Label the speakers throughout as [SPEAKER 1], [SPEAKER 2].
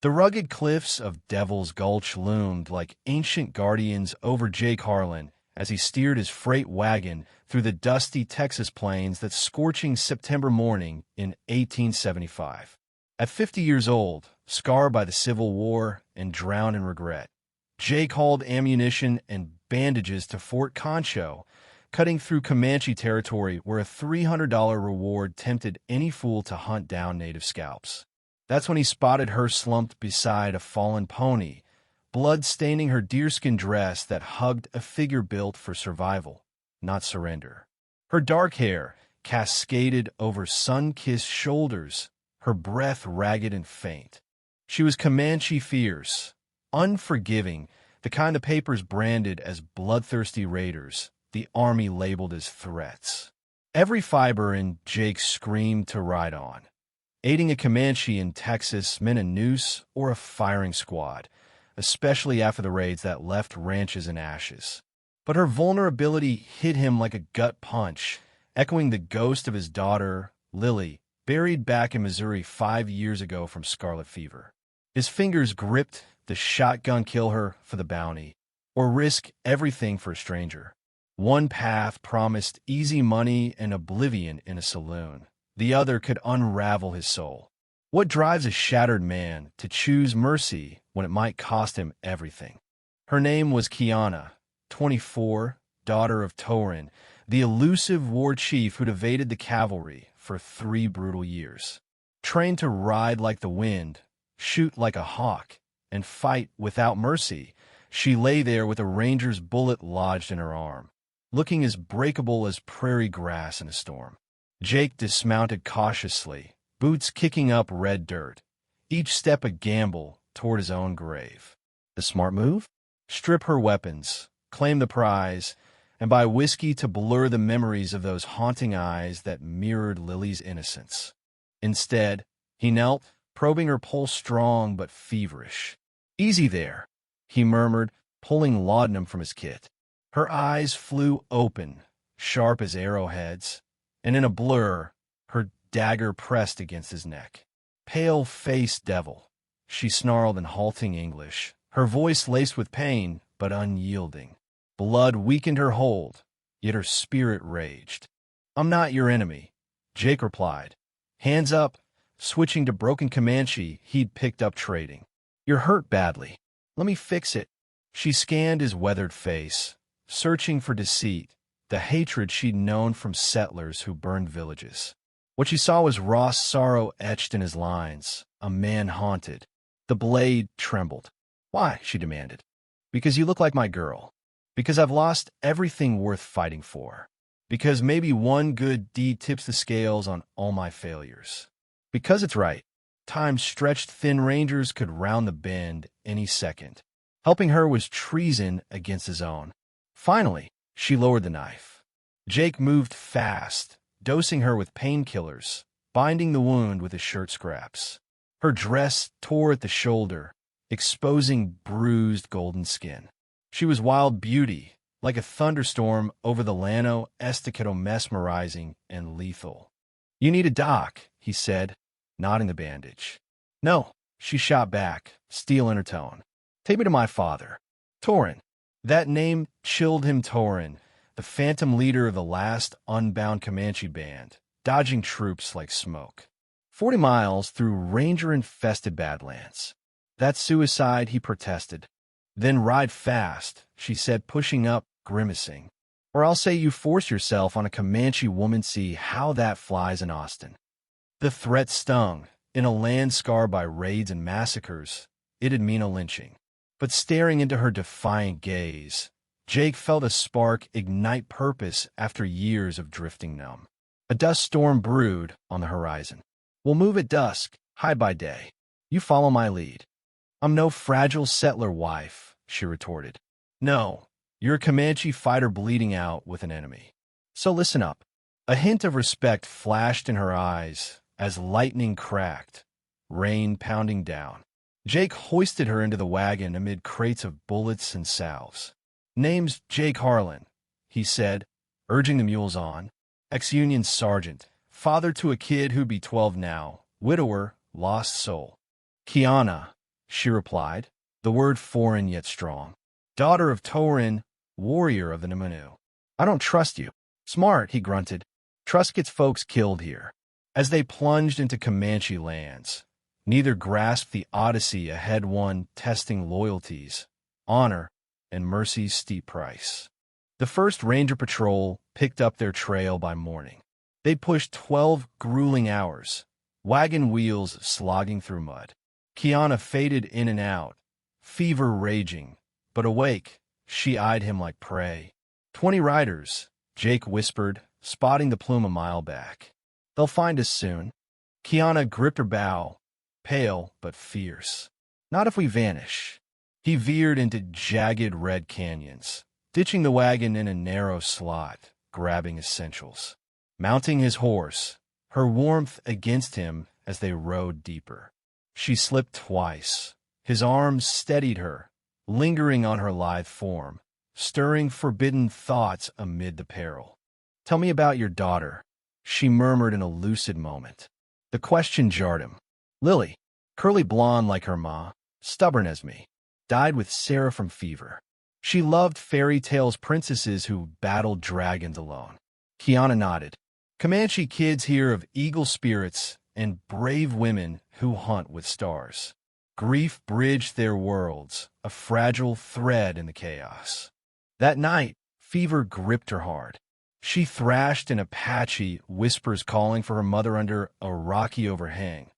[SPEAKER 1] The rugged cliffs of Devil's Gulch loomed like ancient guardians over Jake Harlan as he steered his freight wagon through the dusty Texas plains that scorching September morning in 1875. At 50 years old, scarred by the Civil War and drowned in regret, Jake hauled ammunition and bandages to Fort Concho, cutting through Comanche territory where a $300 reward tempted any fool to hunt down native scalps. That's when he spotted her slumped beside a fallen pony, blood staining her deerskin dress that hugged a figure built for survival, not surrender. Her dark hair cascaded over sun-kissed shoulders, her breath ragged and faint. She was Comanche fierce, unforgiving, the kind the papers branded as bloodthirsty raiders, the army labeled as threats. Every fiber in Jake screamed to ride on. Aiding a Comanche in Texas meant a noose or a firing squad, especially after the raids that left ranches in ashes. But her vulnerability hit him like a gut punch, echoing the ghost of his daughter, Lily, buried back in Missouri 5 years ago from scarlet fever. His fingers gripped the shotgun kill her for the bounty, or risk everything for a stranger. One path promised easy money and oblivion in a saloon. The other could unravel his soul. What drives a shattered man to choose mercy when it might cost him everything? Her name was Kiana, 24, daughter of Torin, the elusive war chief who'd evaded the cavalry for 3 brutal years. Trained to ride like the wind, shoot like a hawk, and fight without mercy, she lay there with a ranger's bullet lodged in her arm, looking as breakable as prairie grass in a storm. Jake dismounted cautiously, boots kicking up red dirt, each step a gamble toward his own grave. The smart move? Strip her weapons, claim the prize, and buy whiskey to blur the memories of those haunting eyes that mirrored Lily's innocence. Instead, he knelt, probing her pulse strong but feverish. "Easy there," he murmured, pulling laudanum from his kit. Her eyes flew open, sharp as arrowheads, and in a blur, her dagger pressed against his neck. "Pale-faced devil," she snarled in halting English, her voice laced with pain but unyielding. Blood weakened her hold, yet her spirit raged. "I'm not your enemy," Jake replied, hands up, switching to broken Comanche he'd picked up trading. "You're hurt badly. Let me fix it." She scanned his weathered face, searching for deceit, the hatred she'd known from settlers who burned villages. What she saw was raw sorrow etched in his lines, a man haunted. The blade trembled. "Why?" she demanded. "Because you look like my girl. Because I've lost everything worth fighting for. Because maybe one good deed tips the scales on all my failures. Because it's right. Time's stretched thin rangers could round the bend any second. Helping her was treason against his own." Finally, she lowered the knife. Jake moved fast, dosing her with painkillers, binding the wound with his shirt scraps. Her dress tore at the shoulder, exposing bruised golden skin. She was wild beauty, like a thunderstorm over the Llano Estacado, mesmerizing and lethal. "You need a doc," he said, knotting the bandage. "No," she shot back, steel in her tone. "Take me to my father. Torin." That name chilled him. Torin, the phantom leader of the last unbound Comanche band, dodging troops like smoke. 40 miles through ranger-infested Badlands. "That's suicide," he protested. "Then ride fast," she said, pushing up, grimacing. "Or I'll say you force yourself on a Comanche woman. See how that flies in Austin." The threat stung. In a land scarred by raids and massacres, it'd mean a lynching. But staring into her defiant gaze, Jake felt a spark ignite purpose after years of drifting numb. A dust storm brewed on the horizon. "We'll move at dusk, hide by day. You follow my lead." "I'm no fragile settler wife," she retorted. "No, you're a Comanche fighter bleeding out with an enemy. So listen up." A hint of respect flashed in her eyes as lightning cracked, rain pounding down. Jake hoisted her into the wagon amid crates of bullets and salves. "Name's Jake Harlan," he said, urging the mules on. "Ex-Union sergeant, father to a kid who'd be 12 now, widower, lost soul. Kiana, she replied, the word foreign yet strong. Daughter of Torin, warrior of the Nimanu. I don't trust you. Smart, he grunted. Trust gets folks killed here. As they plunged into Comanche lands, neither grasped the odyssey ahead, one testing loyalties, honor, and mercy's steep price. The first ranger patrol picked up their trail by morning. They pushed 12 grueling hours, wagon wheels slogging through mud. Kiana faded in and out, fever raging, but awake, she eyed him like prey. 20 riders, Jake whispered, spotting the plume a mile back. They'll find us soon. Kiana gripped her bow, pale but fierce. Not if we vanish. He veered into jagged red canyons, ditching the wagon in a narrow slot, grabbing essentials. Mounting his horse, her warmth against him as they rode deeper. She slipped twice. His arms steadied her, lingering on her lithe form, stirring forbidden thoughts amid the peril. Tell me about your daughter, she murmured in a lucid moment. The question jarred him. Lily, curly blonde like her ma, stubborn as me, died with seraphim fever. She loved fairy tales princesses who battled dragons alone. Kiana nodded. Comanche kids hear of eagle spirits and brave women who hunt with stars. Grief bridged their worlds, a fragile thread in the chaos. That night, fever gripped her hard. She thrashed in Apache, whispers calling for her mother under a rocky overhang,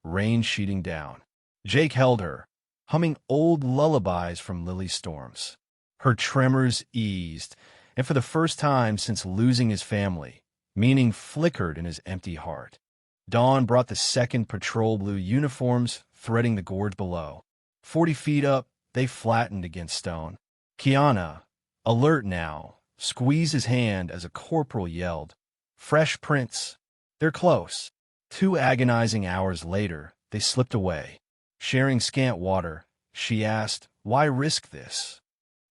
[SPEAKER 1] rain sheeting down. Jake held her, humming old lullabies from Lily's storms. Her tremors eased, and for the first time since losing his family, meaning flickered in his empty heart. Dawn brought the second patrol, blue uniforms threading the gorge below. 40 feet up, they flattened against stone. Kiana, alert now, squeezed his hand as a corporal yelled, "Fresh prints." They're close. 2 agonizing hours later, they slipped away. Sharing scant water, she asked, "Why risk this?"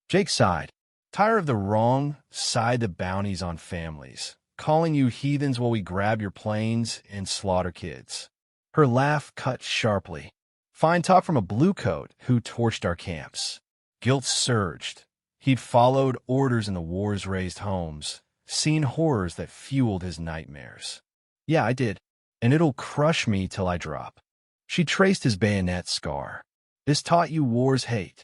[SPEAKER 1] Jake sighed. "Tired of the wrong side the bounties on families, calling you heathens while we grab your planes and slaughter kids." Her laugh cut sharply. Fine talk from a bluecoat who torched our camps. Guilt surged. He'd followed orders in the wars-raised homes, seen horrors that fueled his nightmares. "Yeah, I did. And it'll crush me till I drop." She traced his bayonet scar. "This taught you war's hate."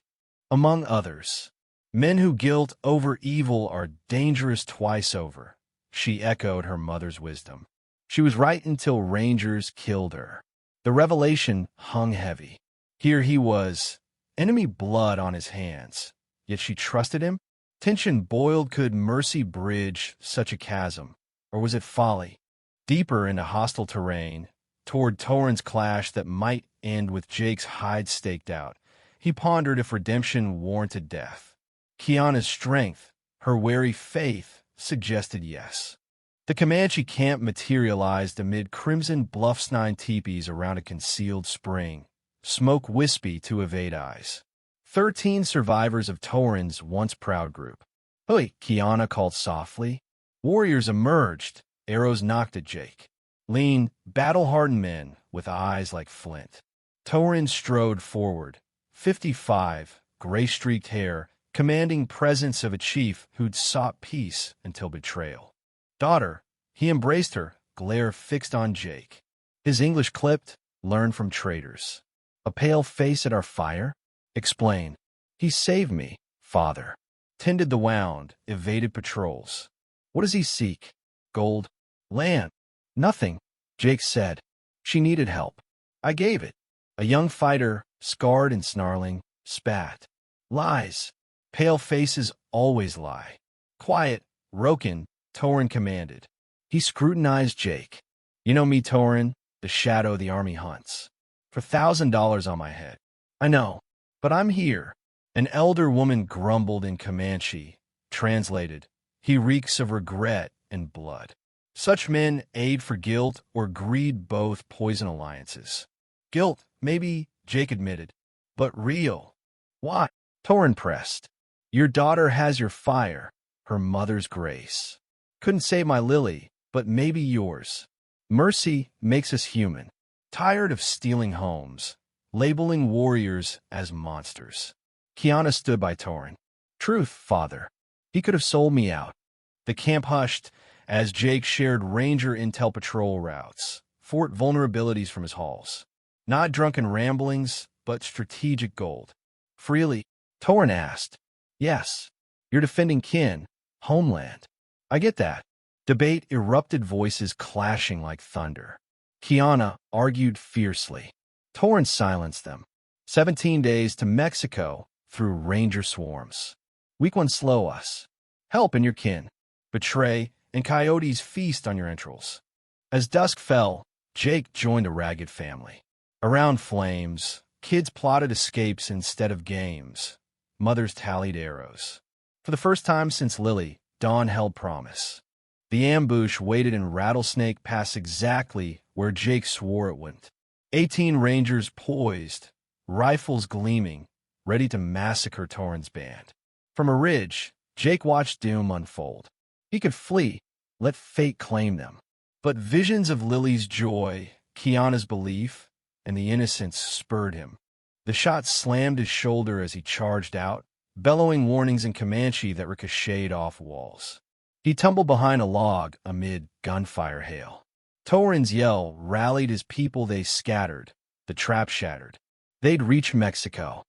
[SPEAKER 1] Among others, men who guilt over evil are dangerous twice over. She echoed her mother's wisdom. She was right until rangers killed her. The revelation hung heavy. Here he was, enemy blood on his hands, yet she trusted him? Tension boiled. Could mercy bridge such a chasm, or was it folly? Deeper into hostile terrain, toward Torin's clash that might end with Jake's hide staked out, he pondered if redemption warranted death. Kiana's strength, her wary faith, suggested yes. The Comanche camp materialized amid crimson bluffsnine teepees around a concealed spring, smoke wispy to evade eyes. 13 survivors of Torin's once proud group. "Hoi," Kiana called softly. Warriors emerged, arrows knocked at Jake. Lean, battle-hardened men with eyes like flint. Torin strode forward, 55, gray-streaked hair, commanding presence of a chief who'd sought peace until betrayal. "Daughter," he embraced her, glare fixed on Jake. His English clipped, learned from traitors. "A pale face at our fire?" "Explain." "He saved me, father." Tended the wound, evaded patrols. "What does he seek?" "Gold." "Land." "Nothing," Jake said. "She needed help. I gave it." A young fighter, scarred and snarling, spat. "Lies. Pale faces always lie." "Quiet, Roken," Torin commanded. He scrutinized Jake. "You know me, Torin, the shadow the army hunts. For $1,000 on my head." "I know, but I'm here." An elder woman grumbled in Comanche. Translated, "He reeks of regret and blood." Such men aid for guilt or greed, both poison alliances. "Guilt, maybe," Jake admitted, "but real." "Why?" Torin pressed. "Your daughter has your fire, her mother's grace. Couldn't save my Lily, but maybe yours. Mercy makes us human. Tired of stealing homes, labeling warriors as monsters. Kiana stood by Torin. Truth, father. He could have sold me out. The camp hushed as Jake shared Ranger intel patrol routes, fort vulnerabilities from his halls. Not drunken ramblings, but strategic gold. Freely, Torin asked. Yes, you're defending kin, homeland. I get that. Debate erupted, voices clashing like thunder. Kiana argued fiercely. Torin silenced them. 17 days to Mexico through Ranger swarms. Week one slow us. Help in your kin. Betray, and coyotes feast on your entrails. As dusk fell, Jake joined a ragged family. Around flames, kids plotted escapes instead of games. Mothers tallied arrows. For the first time since Lily, Dawn held promise. The ambush waited in Rattlesnake Pass exactly where Jake swore it wouldn't. 18 Rangers poised, rifles gleaming, ready to massacre Torin's band. From a ridge, Jake watched doom unfold. He could flee, let fate claim them. But visions of Lily's joy, Kiana's belief, and the innocence spurred him. The shot slammed his shoulder as he charged out, bellowing warnings in Comanche that ricocheted off walls. He tumbled behind a log amid gunfire hail. Torin's yell rallied his people. They scattered, the trap shattered. They'd reach Mexico.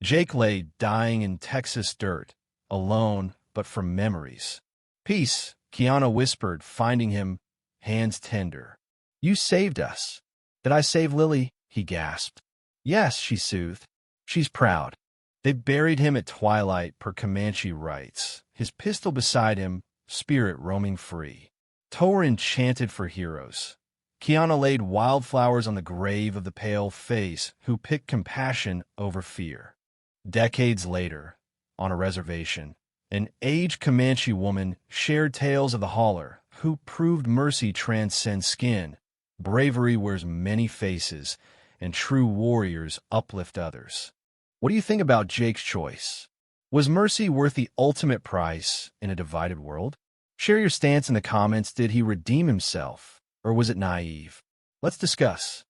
[SPEAKER 1] Jake lay dying in Texas dirt, alone but from memories. Peace, Kiana whispered, finding him, hands tender. You saved us. Did I save Lily? He gasped. Yes, she soothed. She's proud. They buried him at twilight per Comanche rites, his pistol beside him, spirit roaming free. Torin chanted for heroes. Kiana laid wildflowers on the grave of the pale face who picked compassion over fear. Decades later, on a reservation, an aged Comanche woman shared tales of the hauler who proved mercy transcends skin, bravery wears many faces, and true warriors uplift others. What do you think about Jake's choice? Was mercy worth the ultimate price in a divided world? Share your stance in the comments. Did he redeem himself, or was it naive? Let's discuss.